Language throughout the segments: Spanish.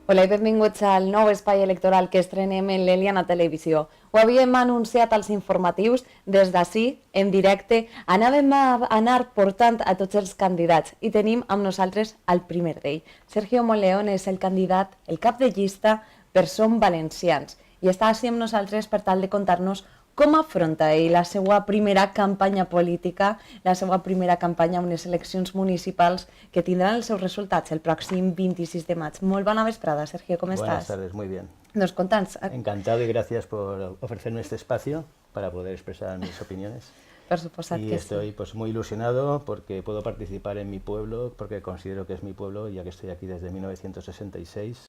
Hola i benvinguts al nou espai electoral que estrenem en l'Eliana Televisió. Ho havíem anunciat als informatius, des d'ací, en directe, anàvem a anar portant a tots els candidats i tenim amb nosaltres el primer d'ell. Sergio Monleón és el candidat, el cap de llista per Som Valencians i està així amb nosaltres per tal de contar-nos com afronta ell la seva primera campanya política, la seva primera campanya a unes eleccions municipals que tindran els seus resultats el pròxim 26 de maig. Molt bona vesprada, Sergio, ¿cómo estás? Buenas tardes, muy bien. Nos contans. Encantado y gracias por ofrecerme este espacio para poder expresar mis opiniones. Per suposat Y que estoy pues muy ilusionado porque puedo participar en mi pueblo, porque considero que es mi pueblo, ya que estoy aquí desde 1966.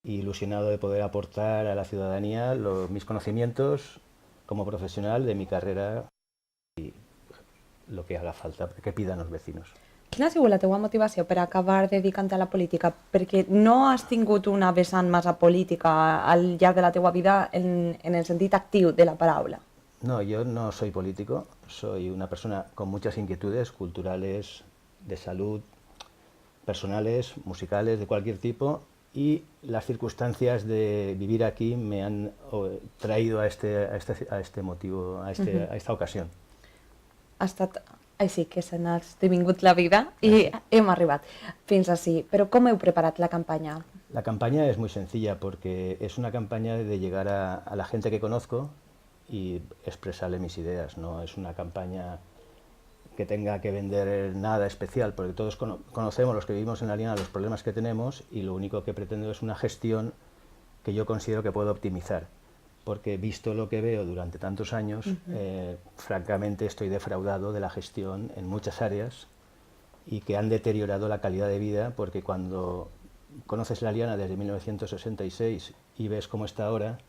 Y ilusionado de poder aportar a la ciudadanía mis conocimientos como profesional de mi carrera y lo que haga falta, que pidan los vecinos. Quina ha sigut la teua motivació per acabar dedicant-te a la política? Perquè no has tingut una vessant massa política al llarg de la teua vida en el sentit actiu de la paraula. No, yo no soy político, soy una persona con muchas inquietudes culturales, de salud, personales, musicales, de cualquier tipo, y las circunstancias de vivir aquí me han traído a este motivo, a esta ocasión. Ha estat així que se n'ha esdevingut la vida i hem arribat fins ací. Però com heu preparat la campanya? La campaña es muy sencilla porque es una campaña de llegar a la gente que conozco y expresarle mis ideas. No es una campaña que tenga que vender nada especial, porque todos conocemos, los que vivimos en la Aliana, los problemas que tenemos, y lo único que pretendo es una gestión que yo considero que puedo optimizar, porque visto lo que veo durante tantos años, francamente estoy defraudado de la gestión en muchas áreas y que han deteriorado la calidad de vida, porque cuando conoces la Aliana desde 1966 y ves cómo está ahora,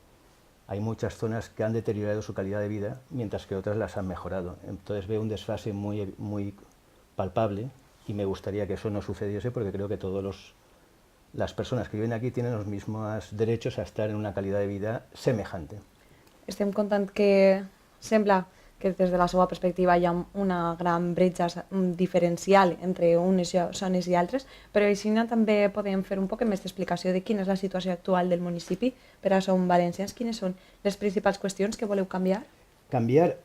hay muchas zonas que han deteriorado su calidad de vida, mientras que otras las han mejorado. Entonces veo un desfase muy palpable y me gustaría que eso no sucediese, porque creo que todas las personas que viven aquí tienen los mismos derechos a estar en una calidad de vida semejante. Estem contant que sembla que des de la seva perspectiva hi ha una gran bretxa diferencial entre unes zones i altres, però així també podem fer un poc més d'explicació de quina és la situació actual del municipi per a Som Valencians, quines són les principals qüestions que voleu canviar? Cambiar...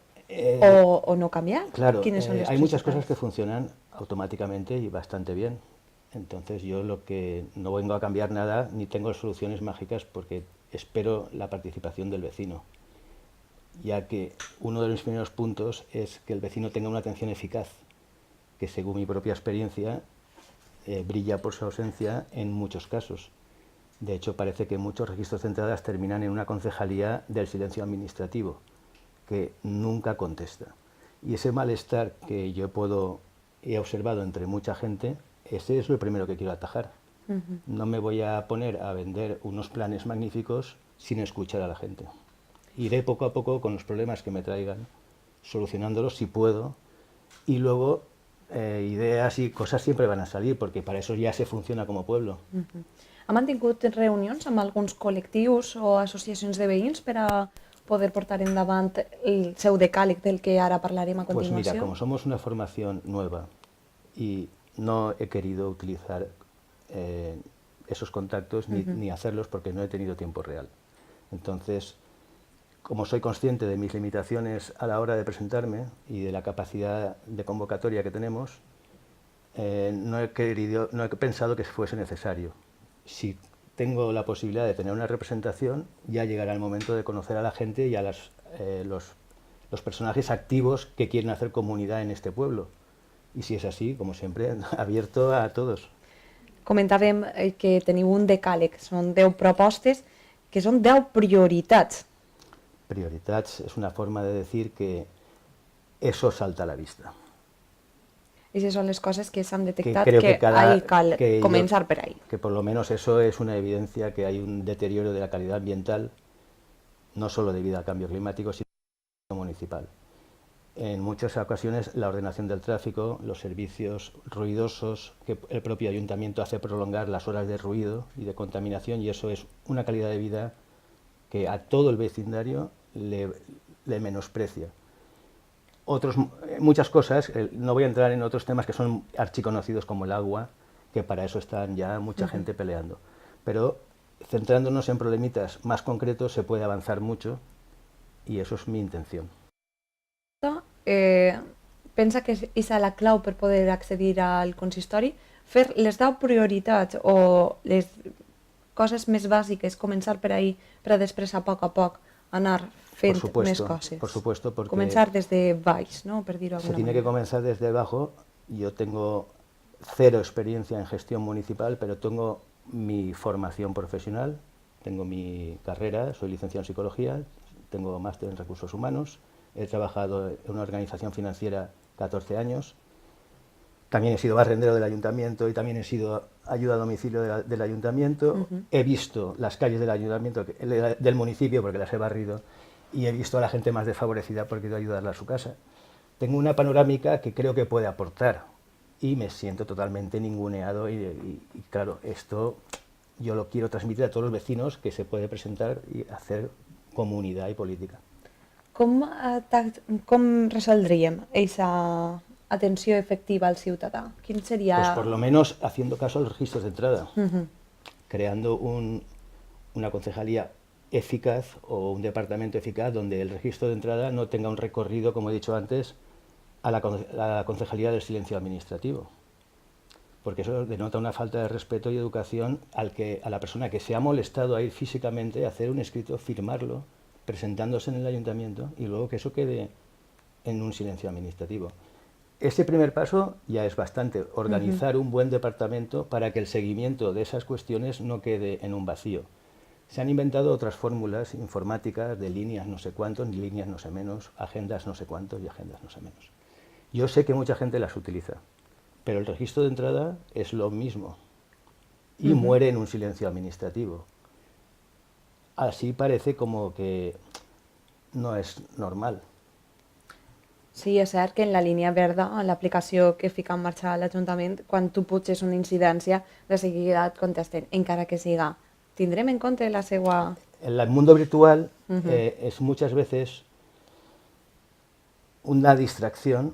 o no cambiar. Claro, Son hay muchas cosas que funcionan automáticamente y bastante bien. Entonces yo lo que no vengo a cambiar nada, ni tengo soluciones mágicas, porque espero la participación del vecino, ya que uno de mis primeros puntos es que el vecino tenga una atención eficaz, que según mi propia experiencia brilla por su ausencia en muchos casos. De hecho, parece que muchos registros de entradas terminan en una concejalía del silencio administrativo, que nunca contesta. Y ese malestar que yo he observado entre mucha gente, ese es lo primero que quiero atajar. No me voy a poner a vender unos planes magníficos sin escuchar a la gente. Iré poco a poco con los problemas que me traigan, solucionándolos si puedo, y luego ideas y cosas siempre van a salir, porque para eso ya se funciona como pueblo. Ha mantingut reunions amb alguns col·lectius o associacions de veïns per a poder portar endavant el seu decàleg del que ara parlarem a continuació? Pues mira, como somos una formación nueva y no he querido utilizar esos contactos ni hacerlos porque no he tenido tiempo real. Entonces, como soy consciente de mis limitaciones a la hora de presentarme y de la capacidad de convocatoria que tenemos, no he pensado que fuese necesario. Si tengo la posibilidad de tener una representación, ya llegará el momento de conocer a la gente y a los personajes activos que quieren hacer comunidad en este pueblo. Y si es así, como siempre, abierto a todos. Comentàvem que teniu un decàleg, són 10 propostes, que són 10 prioritats. Prioritats es una forma de decir que eso salta a la vista. I si són les coses que s'han detectat que cal començar per ahí. Que por lo menos eso es una evidencia que hay un deterioro de la calidad ambiental, no solo debido al cambio climático, sino municipal. En muchas ocasiones la ordenación del tráfico, los servicios ruidosos, que el propio ayuntamiento hace prolongar las horas de ruido y de contaminación, y eso es una calidad de vida que a todo el vecindario le menosprecia. Muchas cosas, no voy a entrar en otros temas que son archiconocidos como el agua, que para eso están ya mucha gente peleando, pero centrándonos en problemitas más concretos se puede avanzar mucho y eso es mi intención. Pensa que és la clau per poder accedir al consistori? Fer les 10 prioritats o les coses més bàsiques, començar per ahí, per a després a poc anar fent més coses. Por supuesto, porque comenzar desde baix, ¿no? Per dir-ho se tiene que comenzar desde abajo. Yo tengo cero experiencia en gestión municipal, pero tengo mi formación profesional, tengo mi carrera, soy licenciado en psicología, tengo máster en recursos humanos, he trabajado en una organización financiera 14 años, también he sido barrendero del ayuntamiento y también he sido ayuda a domicilio del ayuntamiento, he visto las calles del ayuntamiento, del municipio, porque las he barrido, y he visto a la gente más desfavorecida porque he ido a ayudarla a su casa. Tengo una panorámica que creo que puede aportar y me siento totalmente ninguneado y claro, esto yo lo quiero transmitir a todos los vecinos, que se puede presentar y hacer comunidad y política. Com resoldríem aquesta atenció efectiva al ciutadà? Quin seria... Pues por lo menos haciendo caso a los registros de entrada, creando una concejalía eficaz o un departamento eficaz donde el registro de entrada no tenga un recorrido, como he dicho antes, a la concejalía del silencio administrativo. Porque eso denota una falta de respeto y educación a la persona que se ha molestado a ir físicamente, a hacer un escrito, firmarlo, presentándose en el ayuntamiento y luego que eso quede en un silencio administrativo. Ese primer paso ya es bastante, organizar un buen departamento para que el seguimiento de esas cuestiones no quede en un vacío. Se han inventado otras fórmulas informáticas de líneas no sé cuántos, ni líneas no sé menos, agendas no sé cuántos y agendas no sé menos. Yo sé que mucha gente las utiliza, pero el registro de entrada es lo mismo y muere en un silencio administrativo. Así parece como que no es normal. Sí, és cert que en la línia verda, en l'aplicació que fica en marxa l'Ajuntament, quan tu puges una incidència, de seguida et contesten, encara que siga. Tindrem en compte la seva... El mundo virtual es muchas veces una distracción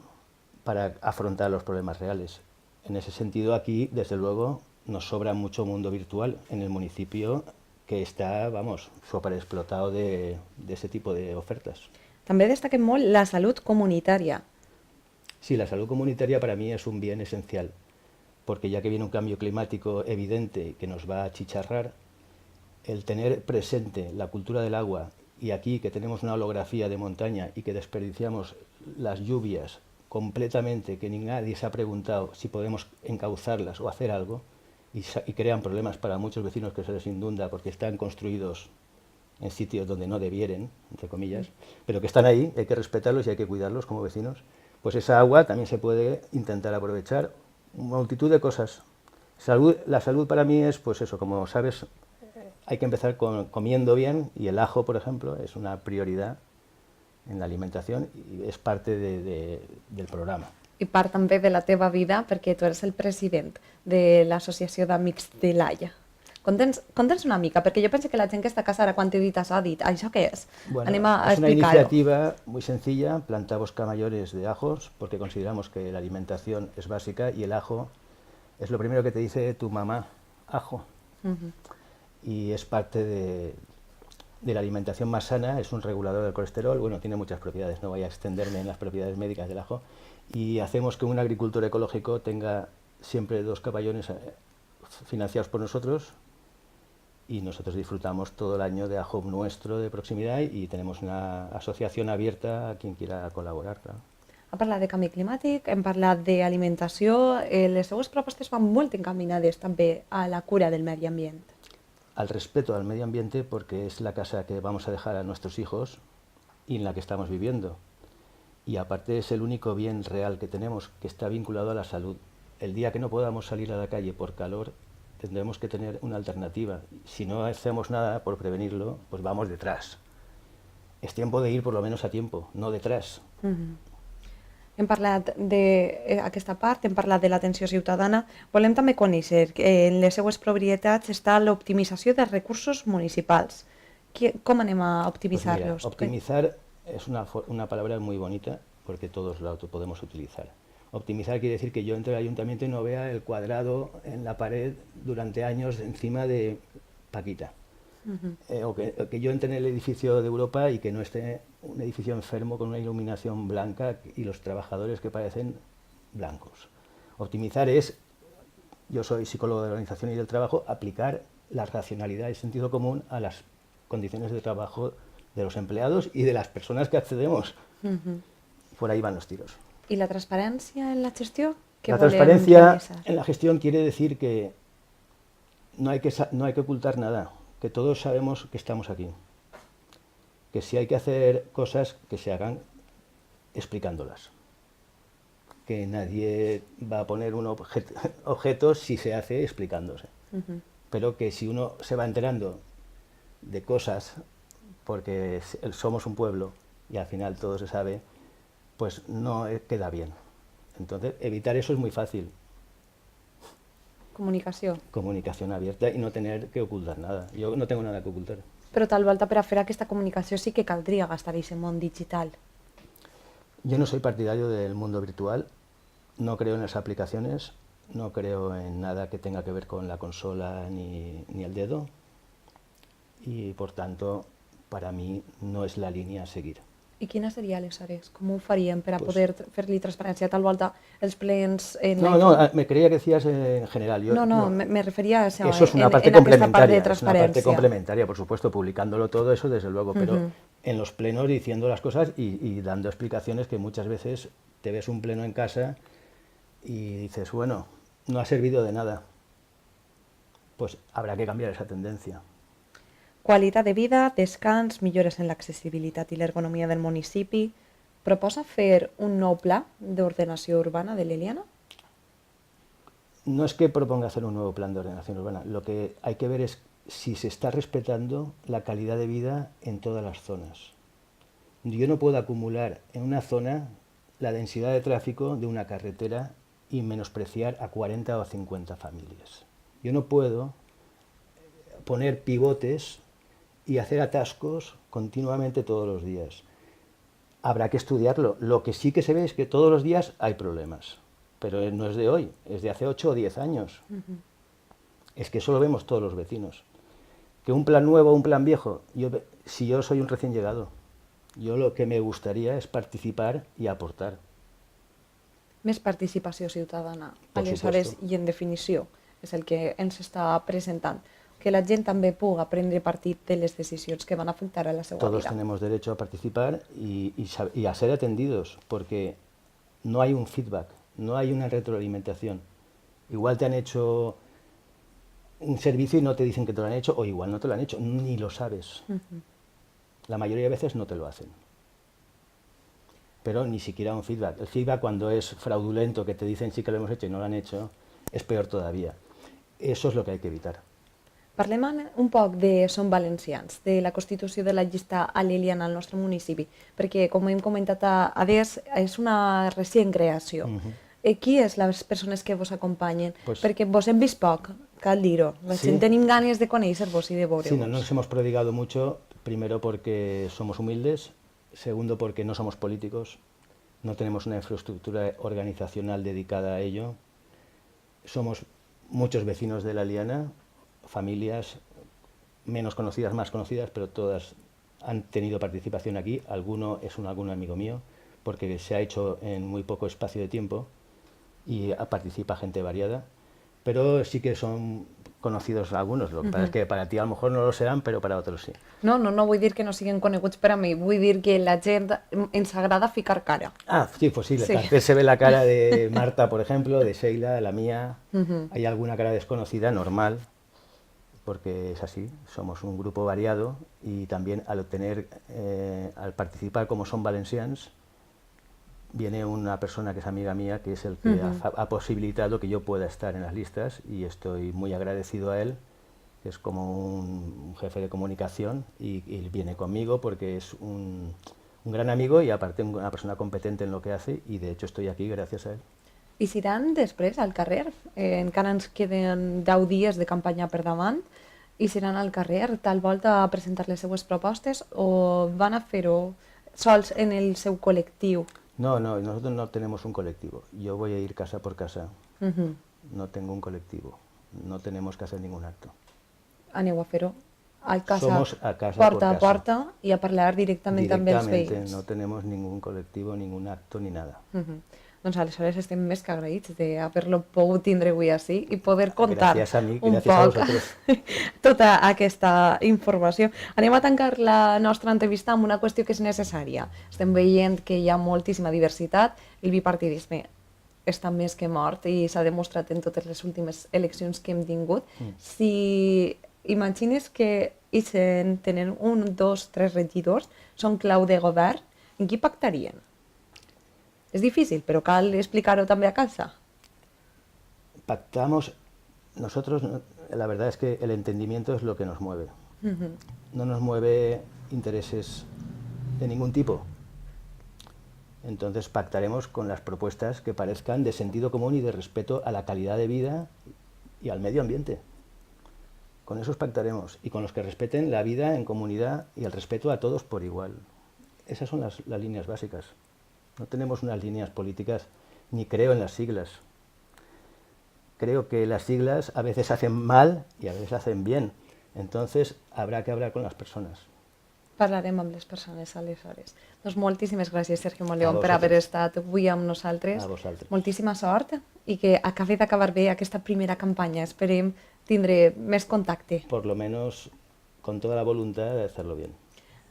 para afrontar los problemas reales. En ese sentido, aquí, desde luego, nos sobra mucho mundo virtual en el municipio que está, vamos, superexplotado de ese tipo de ofertas. També destaquem molt la salut comunitària. Sí, la salud comunitaria para mí es un bien esencial, porque ya que viene un cambio climático evidente que nos va a achicharrar, el tener presente la cultura del agua, y aquí que tenemos una holografía de montaña y que desperdiciamos las lluvias completamente, que ni nadie se ha preguntado si podemos encauzarlas o hacer algo, y crean problemas para muchos vecinos que se les inunda porque están construidos en sitios donde no debieren, entre comillas, pero que están ahí, hay que respetarlos y hay que cuidarlos como vecinos, pues esa agua también se puede intentar aprovechar. Multitud de cosas. La salud para mí es, pues eso, como sabes, hay que empezar comiendo bien, y el ajo, por ejemplo, es una prioridad en la alimentación y es parte del programa. I part també de la teva vida, perquè tu eres el president de l'Associació d'Amics de l'Haia. Conta'ns una mica, perquè jo penso que la gent que està a casa ara quan t'he dit has dit, ¿això qué es? Bueno, Anem a es una explicar-ho. iniciativa muy sencilla, plantamos camallones de ajos porque consideramos que la alimentación es básica y el ajo es lo primero que te dice tu mamá, ajo. Y es parte de la alimentación más sana, es un regulador del colesterol, bueno, tiene muchas propiedades, no voy a extenderme en las propiedades médicas del ajo, y hacemos que un agricultor ecológico tenga siempre 2 caballones financiados por nosotros, y nosotros disfrutamos todo el año de ajo nuestro de proximidad y tenemos una asociación abierta a quien quiera colaborar. Claro. Ha parlat de canvi climàtic, hem parlat d'alimentació, les seues propostes van molt encaminades també a la cura del medi ambient. Al respeto al medio ambiente, porque es la casa que vamos a dejar a nuestros hijos y en la que estamos viviendo. Y aparte es el único bien real que tenemos, que está vinculado a la salud. El día que no podamos salir a la calle por calor, tendremos que tener una alternativa. Si no hacemos nada por prevenirlo, pues vamos detrás. Es tiempo de ir por lo menos a tiempo, no detrás. Hem parlat d'aquesta part, hem parlat de l'atenció ciutadana. Volem també conèixer que en les seues prioritats està l'optimització dels recursos municipals. Com anem a optimitzar-los? Pues mira, optimizar es una palabra muy bonita porque todos la podemos utilizar. Optimizar quiere decir que yo entre al ayuntamiento y no vea el cuadrado en la pared durante años encima de Paquita. O que yo entre en el edificio de Europa y que no esté un edificio enfermo con una iluminación blanca y los trabajadores que parecen blancos. Optimizar es, yo soy psicólogo de la organización y del trabajo, aplicar la racionalidad y sentido común a las condiciones de trabajo de los empleados y de las personas que accedemos. Por ahí van los tiros. ¿Y la transparencia en la gestión? La transparencia en la gestión quiere decir que no hay que ocultar nada, que todos sabemos que estamos aquí, que si hay que hacer cosas, que se hagan explicándolas, que nadie va a poner un objeto si se hace explicándose, pero que si uno se va enterando de cosas porque somos un pueblo y al final todo se sabe, pues no queda bien. Entonces, evitar eso es muy fácil. Comunicació. Comunicación abierta y no tener que ocultar nada. Yo no tengo nada que ocultar. Però tal volta per a fer aquesta comunicació sí que caldria gastar aquest món digital. Yo no soy partidario del mundo virtual, no creo en las aplicaciones, no creo en nada que tenga que ver con la consola ni el dedo y por tanto para mí no es la línea a seguir. I quina seria, aleshores? Com ho faríem per a poder fer-li transparència? Tal volta els plens... No, me creía que decías en general. No, me refería a eso. Eso es una parte complementaria, es una parte complementaria, por supuesto, publicándolo todo eso, desde luego, pero en los plenos diciendo las cosas y dando explicaciones que muchas veces te ves un pleno en casa y dices, bueno, no ha servido de nada. Pues habrá que cambiar esa tendencia. Qualitat de vida, descans, millores en l'accessibilitat i l'ergonomia del municipi. Proposa fer un nou pla d'ordenació urbana de l'Eliana? No es que proponga hacer un nuevo plan de ordenación urbana, lo que hay que ver es si se está respetando la calidad de vida en todas las zonas. Yo no puedo acumular en una zona la densidad de tráfico de una carretera y menospreciar a 40 o 50 familias. Yo no puedo poner pivotes y hacer atascos continuamente todos los días. Habrá que estudiarlo. Lo que sí que se ve es que todos los días hay problemas, pero no es de hoy, es de hace 8 o 10 años. Es que eso lo vemos todos los vecinos. Que un plan nuevo o un plan viejo, si yo soy un recién llegado, yo lo que me gustaría es participar y aportar. Més participació ciutadana, Por aleshores, supuesto. i en definició, és el que ens està presentant. Que la gent també puga prendre partit de les decisions que van afectar a la seva Todos vida. tenemos derecho a participar y a ser atendidos, porque no hay un feedback, no hay una retroalimentación. Igual te han hecho un servicio y no te dicen que te lo han hecho, o igual no te lo han hecho, ni lo sabes. La mayoría de veces no te lo hacen. Pero ni siquiera un feedback. El feedback, cuando es fraudulento, que te dicen sí que lo hemos hecho y no lo han hecho, es peor todavía. Eso es lo que hay que evitar. Parlem un poc de Som Valencians, de la constitució de la llista a l'Eliana al nostre municipi, perquè, com hem comentat adés, és una recent creació. Qui és les persones que vos acompanyen? Pues, perquè vos hem vist poc, cal dir-ho. La gent tenim ganes de conèixer-vos i de veure-vos. Sí, no nos hemos prodigado mucho, primero porque somos humildes, segundo porque no somos políticos, no tenemos una infraestructura organizacional dedicada a ello. Somos muchos vecinos de la Eliana, familias menos conocidas, más conocidas, pero todas han tenido participación aquí. Alguno es algún amigo mío, porque se ha hecho en muy poco espacio de tiempo y participa gente variada, pero sí que son conocidos algunos. Lo que pasa es que para ti a lo mejor no lo serán, pero para otros sí. No vull dir que no siguin coneguts per a mi, vull dir que la gent ens agrada ficar cara. Ah, sí, posible. Sí. Se ve la cara de Marta, por ejemplo, de Sheila, la mía. Hay alguna cara desconocida, normal, porque es así, somos un grupo variado y también al participar como Som Valencians, viene una persona que es amiga mía, que es el que ha posibilitado que yo pueda estar en las listas y estoy muy agradecido a él, que es como un jefe de comunicación y viene conmigo porque es un gran amigo y aparte una persona competente en lo que hace y de hecho estoy aquí gracias a él. I si iran després al carrer? Encara ens queden 10 dies de campanya per davant i si iran al carrer tal volta a presentar les seues propostes o van a fer-ho sols en el seu col·lectiu? No, nosotros no tenemos un colectivo. Yo voy a ir casa por casa. No tengo un colectivo. No tenemos que hacer ningún acto. aneu a fer-ho a casa, Somos a casa porta por a porta i a parlar directament amb els Directamente, veïns. no tenemos ningún colectivo, ningún acto ni nada. Doncs aleshores estem més que agraïts d'haver-lo pogut tindre avui així i poder contar Gràcies a mi, un gràcies a poc vosaltres. tota aquesta informació. Anem a tancar la nostra entrevista amb una qüestió que és necessària. Estem veient que hi ha moltíssima diversitat, el bipartidisme està més que mort i s'ha demostrat en totes les últimes eleccions que hem tingut. Si imagines que tenen 1, 2, 3 regidors, són clau de govern, en qui pactarien? És difícil, però cal explicar-ho també a casa. Pactamos, nosotros, la verdad es que el entendimiento es lo que nos mueve. No nos mueve intereses de ningún tipo. Entonces pactaremos con las propuestas que parezcan de sentido común y de respeto a la calidad de vida y al medio ambiente. Con esos pactaremos y con los que respeten la vida en comunidad y el respeto a todos por igual. Esas son las líneas básicas. No tenemos unas líneas políticas, ni creo en las siglas. Creo que las siglas a veces hacen mal y a veces hacen bien. Entonces habrá que hablar con las personas. Parlarem amb les persones aleshores. Doncs moltíssimes gràcies, Sergio Moleón, per vosaltres. haver estat avui amb nosaltres. A vosaltres. Moltíssima sort i que acabi d'acabar bé aquesta primera campanya. Esperem tindre més contacte. Por lo menos con toda la voluntad de hacerlo bien.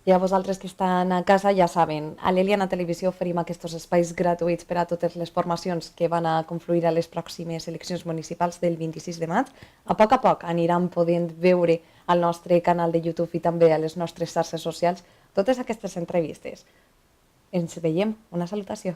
I a vosaltres que estan a casa ja saben, a l'Eliana Televisió oferim aquests espais gratuïts per a totes les formacions que van a confluir a les pròximes eleccions municipals del 26 de maig. A poc aniran podent veure al nostre canal de YouTube i també a les nostres xarxes socials totes aquestes entrevistes. Ens veiem. Una salutació.